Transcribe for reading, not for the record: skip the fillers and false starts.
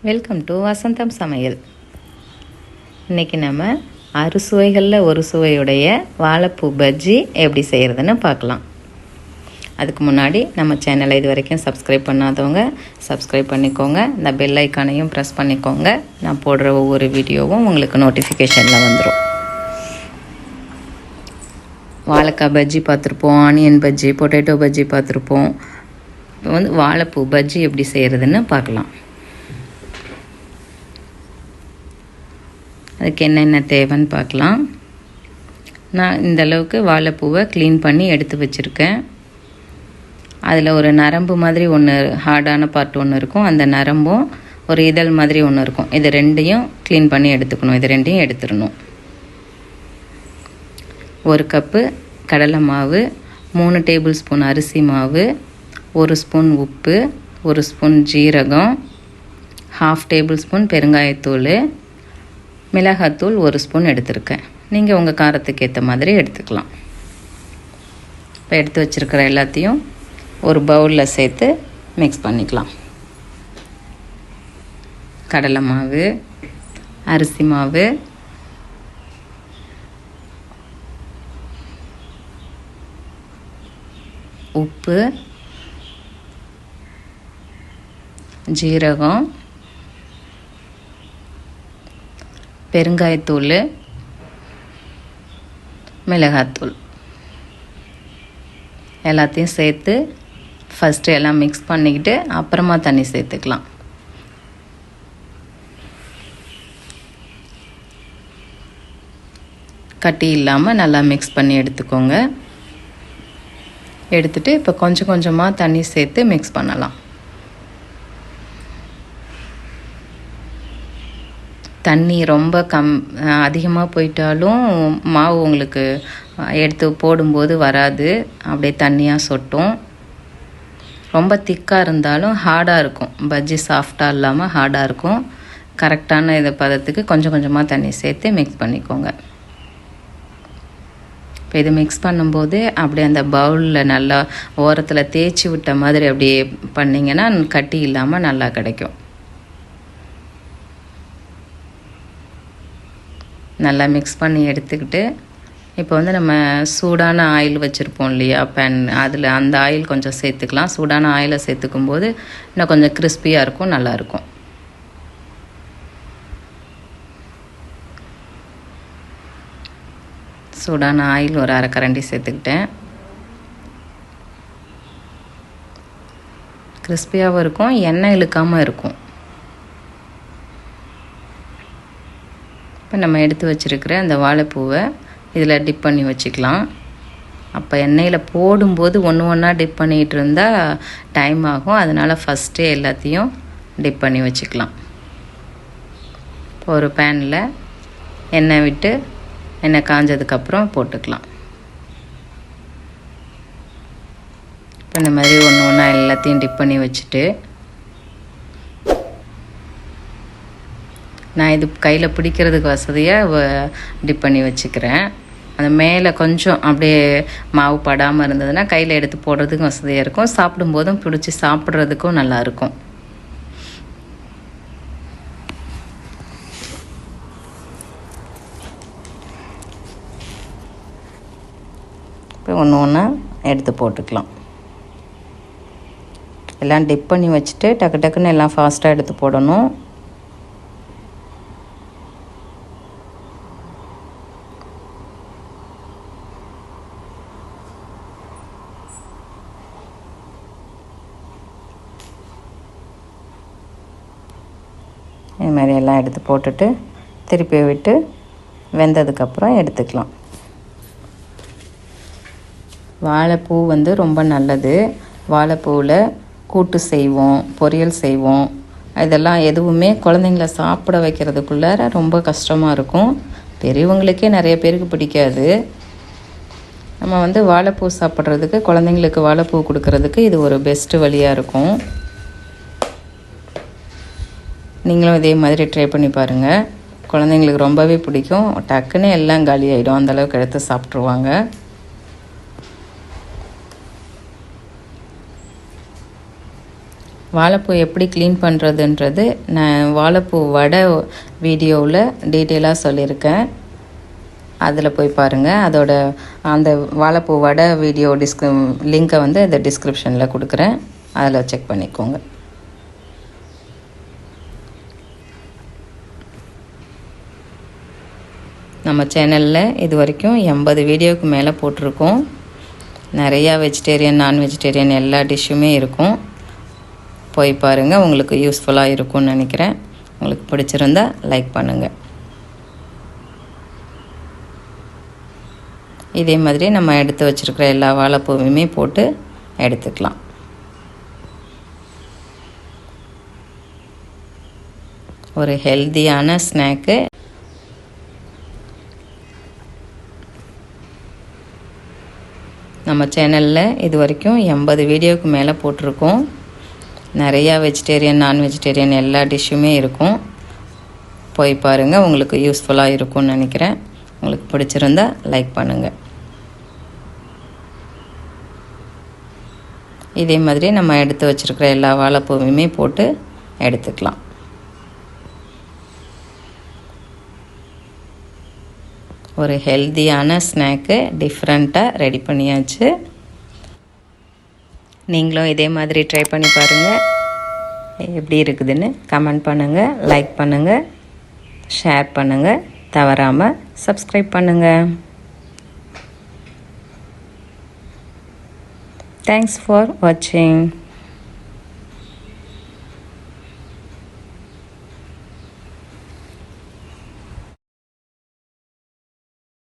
Welcome to வசந்தம் சமையல். இன்றைக்கி நம்ம அறுசுவைகளில் ஒரு சுவையுடைய வாழைப்பூ பஜ்ஜி எப்படி செய்கிறதுன்னு பார்க்கலாம். அதுக்கு முன்னாடி நம்ம சேனலை இது வரைக்கும் சப்ஸ்கிரைப் பண்ணாதவங்க சப்ஸ்கிரைப் பண்ணிக்கோங்க. இந்த பெல் ஐக்கானையும் ப்ரெஸ் பண்ணிக்கோங்க. நான் போடுற ஒவ்வொரு வீடியோவும் உங்களுக்கு நோட்டிஃபிகேஷனில் வந்துடும். வாழைக்காய் பஜ்ஜி பார்த்துருப்போம், ஆனியன் பஜ்ஜி, பொட்டேட்டோ பஜ்ஜி பார்த்துருப்போம். இப்போ வந்து வாழைப்பூ பஜ்ஜி எப்படி செய்கிறதுன்னு பார்க்கலாம். அதுக்கு என்னென்ன தேவைன்னு பார்க்கலாம். நான் இந்த அளவுக்கு வாழைப்பூவை க்ளீன் பண்ணி எடுத்து வச்சுருக்கேன். அதில் ஒரு நரம்பு மாதிரி ஒன்று, ஹார்டான பார்ட் ஒன்று இருக்கும். அந்த நரம்பும் ஒரு இதழ் மாதிரி ஒன்று இருக்கும். இது ரெண்டையும் க்ளீன் பண்ணி எடுத்துக்கணும். இது ரெண்டையும் எடுத்துடணும். 1 கப்பு கடலை மாவு, 3 டேபிள் ஸ்பூன் அரிசி மாவு, 1 ஸ்பூன் உப்பு, 1 ஸ்பூன் ஜீரகம், 1/2 டேபிள் ஸ்பூன் பெருங்காயத்தூள், மிளகாத்தூள் 1 ஸ்பூன் எடுத்திருக்கேன். நீங்கள் உங்கள் காரத்துக்கு ஏற்ற மாதிரி எடுத்துக்கலாம். இப்போ எடுத்து வச்சுருக்கிற எல்லாத்தையும் ஒரு பவுலில் சேர்த்து மிக்ஸ் பண்ணிக்கலாம். கடலை மாவு, அரிசி மாவு, உப்பு, ஜீரகம், பெருங்காயத்தூள், மிளகாத்தூள் எல்லாத்தையும் சேர்த்து ஃபஸ்ட்டு எல்லாம் மிக்ஸ் பண்ணிக்கிட்டு அப்புறமா தண்ணி சேர்த்துக்கலாம். கட்டி இல்லாமல் நல்லா மிக்ஸ் பண்ணி எடுத்துக்கோங்க. எடுத்துகிட்டு இப்போ கொஞ்சம் கொஞ்சமாக தண்ணி சேர்த்து மிக்ஸ் பண்ணலாம். தண்ணி ரொம்ப அதிகமாக போயிட்டாலும் மாவு உங்களுக்கு எடுத்து போடும்போது வராது, அப்படியே தண்ணியாக சொட்டும். ரொம்ப திக்காக இருந்தாலும் ஹார்டாக இருக்கும். பஜ்ஜி சாஃப்டாக இல்லாமல் ஹார்டாக இருக்கும். கரெக்டான இதை பதத்துக்கு கொஞ்சம் கொஞ்சமாக தண்ணி சேர்த்து மிக்ஸ் பண்ணிக்கோங்க. இப்போ இது மிக்ஸ் பண்ணும்போது அப்படியே அந்த பவுலில் நல்லா ஓரத்தில் தேய்ச்சி விட்ட மாதிரி அப்படியே பண்ணிங்கன்னா கட்டி இல்லாமல் நல்லா கிடைக்கும். நல்லா மிக்ஸ் பண்ணி எடுத்துக்கிட்டு இப்போ வந்து நம்ம சூடான ஆயில் வச்சுருப்போம் இல்லையா, பேன், அதில் அந்த ஆயில் கொஞ்சம் சேர்த்துக்கலாம். சூடான ஆயிலை சேர்த்துக்கும் போது இன்னும் கொஞ்சம் கிறிஸ்பியாக இருக்கும், நல்லாயிருக்கும். சூடான ஆயில் ஒரு 1/2 கரண்டி சேர்த்துக்கிட்டேன். கிறிஸ்பியாகவும் இருக்கும், எண்ணெய் இழுக்காமல் இருக்கும். இப்போ நம்ம எடுத்து வச்சுருக்கிற அந்த வாழைப்பூவை இதில் டிப் பண்ணி வச்சுக்கலாம். அப்போ எண்ணெயில் போடும்போது ஒன்று ஒன்றா டிப் பண்ணிகிட்டு இருந்தால் டைம் ஆகும். அதனால் ஃபஸ்ட்டே எல்லாத்தையும் டிப் பண்ணி வச்சுக்கலாம். இப்போ ஒரு பேனில் எண்ணெய் விட்டு எண்ணெய் காஞ்சதுக்கப்புறம் போட்டுக்கலாம். இப்போ இந்த மாதிரி ஒன்று ஒன்றா எல்லாத்தையும் டிப் பண்ணி வச்சுட்டு நான் இது கையில் பிடிக்கிறதுக்கு வசதியாக டிப் பண்ணி வச்சுக்கிறேன். அந்த மேலே கொஞ்சம் அப்படியே மாவு படாமல் இருந்ததுன்னா கையில் எடுத்து போடுறதுக்கும் வசதியாக இருக்கும். சாப்பிடும்போதும் பிடிச்சி சாப்பிட்றதுக்கும் நல்லாயிருக்கும். இப்போ ஒன்று ஒன்றா எடுத்து போட்டுக்கலாம். எல்லாம் டிப் பண்ணி வச்சுட்டு டக்கு டக்குன்னு எல்லாம் ஃபாஸ்ட்டாக எடுத்து போடணும். இது மாதிரி எல்லாம் எடுத்து போட்டுட்டு திருப்பி விட்டு வெந்ததுக்கப்புறம் எடுத்துக்கலாம். வாழைப்பூ வந்து ரொம்ப நல்லது. வாழைப்பூவில் கூட்டு செய்வோம், பொரியல் செய்வோம். இதெல்லாம் எதுவுமே குழந்தைங்கள சாப்பிட வைக்கிறதுக்குள்ளார ரொம்ப கஷ்டமாக இருக்கும். பெரியவங்களுக்கே நிறைய பேருக்கு பிடிக்காது. நம்ம வந்து வாழைப்பூ சாப்பிட்றதுக்கு, குழந்தைங்களுக்கு வாழைப்பூ கொடுக்கறதுக்கு இது ஒரு பெஸ்ட்டு வழியாக இருக்கும். நீங்களும் இதே மாதிரி ட்ரை பண்ணி பாருங்கள். குழந்தைங்களுக்கு ரொம்பவே பிடிக்கும். டக்குன்னு எல்லாம் காலி ஆகிடும், அந்தளவுக்கு எடுத்து சாப்பிட்ருவாங்க. வாழைப்பூ எப்படி க்ளீன் பண்ணுறதுன்றது நான் வாழைப்பூ வடை வீடியோவில் டீட்டெயிலாக சொல்லியிருக்கேன். அதில் போய் பாருங்கள். அதோட அந்த வாழைப்பூ வடை வீடியோ லிங்க்கை வந்து இந்த டிஸ்கிரிப்ஷனில் கொடுக்குறேன். அதில் செக் பண்ணிக்கோங்க. நம்ம சேனலில் இது வரைக்கும் 80 வீடியோவுக்கு மேலே போட்டிருக்கோம். நிறையா வெஜிடேரியன் நான் வெஜிடேரியன் எல்லா டிஷ்ஷுமே இருக்கும். போய் பாருங்கள், உங்களுக்கு யூஸ்ஃபுல்லாக இருக்கும்னு நினைக்கிறேன். உங்களுக்கு பிடிச்சிருந்தா லைக் பண்ணுங்கள். இதே மாதிரி நம்ம எடுத்து வச்சுருக்கிற எல்லா வாழைப்பூவையுமே போட்டு எடுத்துக்கலாம். ஒரு ஹெல்த்தியான ஸ்நாக்கு. நம்ம சேனலில் இது வரைக்கும் 80 வீடியோவுக்கு மேலே போட்டிருக்கோம். நிறையா வெஜிடேரியன் நான் வெஜிடேரியன் எல்லா டிஷ்ஷுமே இருக்கும். போய் பாருங்கள், உங்களுக்கு யூஸ்ஃபுல்லாக இருக்கும்னு நினைக்கிறேன். உங்களுக்கு பிடிச்சிருந்தா லைக் பண்ணுங்கள். இதே மாதிரி நம்ம எடுத்து வச்சுருக்கிற எல்லா வாழைப்பூவையுமே போட்டு எடுத்துக்கலாம். ஒரு ஹெல்த்தியான ஸ்நாக்கு டிஃப்ரெண்ட்டாக ரெடி பண்ணியாச்சு. நீங்களும் இதே மாதிரி ட்ரை பண்ணி பாருங்கள். எப்படி இருக்குதுன்னு கமெண்ட் பண்ணுங்கள், லைக் பண்ணுங்கள், ஷேர் பண்ணுங்கள். தவறாமல் சப்ஸ்கிரைப் பண்ணுங்கள். தேங்க்ஸ் ஃபார் வாட்சிங்.